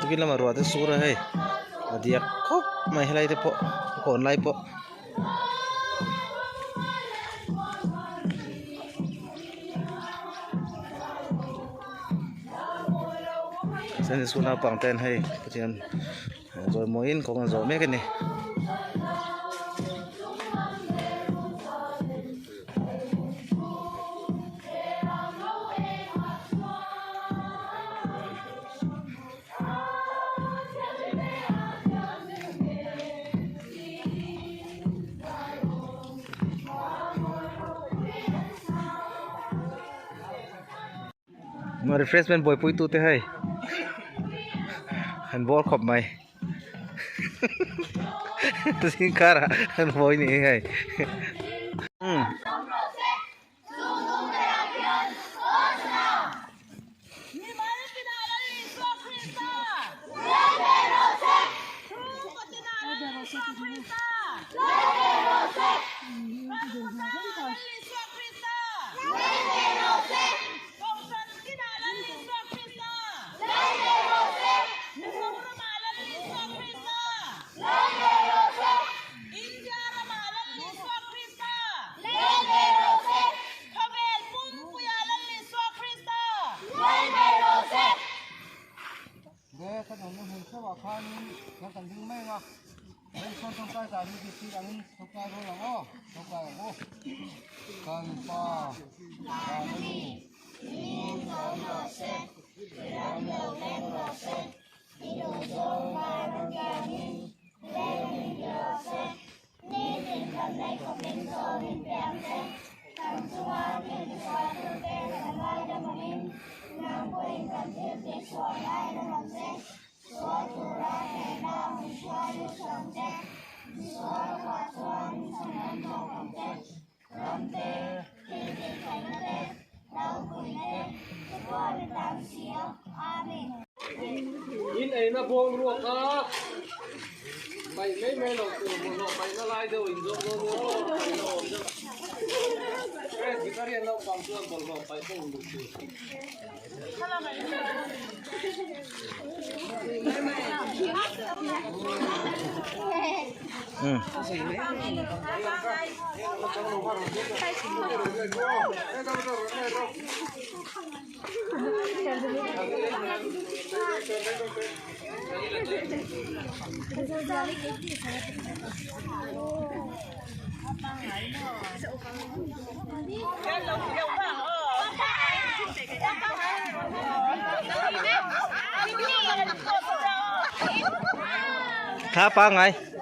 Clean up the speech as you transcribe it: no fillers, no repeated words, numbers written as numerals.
tukin lama ruat sura hai dia kok mai helai te po kon lai po sen suna pang ten hai patian rồi moin kong zo me ke ni mà refreshment boy pui tu te hai han bol khop mai sin cara han boy ni hai các đồng nhân số bảo khoan nó cần đứng mấy mà đây son trong tay giải như thì đang trong tay thôi là ngô trong tay là ngô cần pa và đi in ấy nó buông ruột đó mày mấy mấy lồng từ một lồng mày nó lai đâu hình dung luôn cái thì cái này nó bằng tương một lồng mày không được chứ khá pa ngay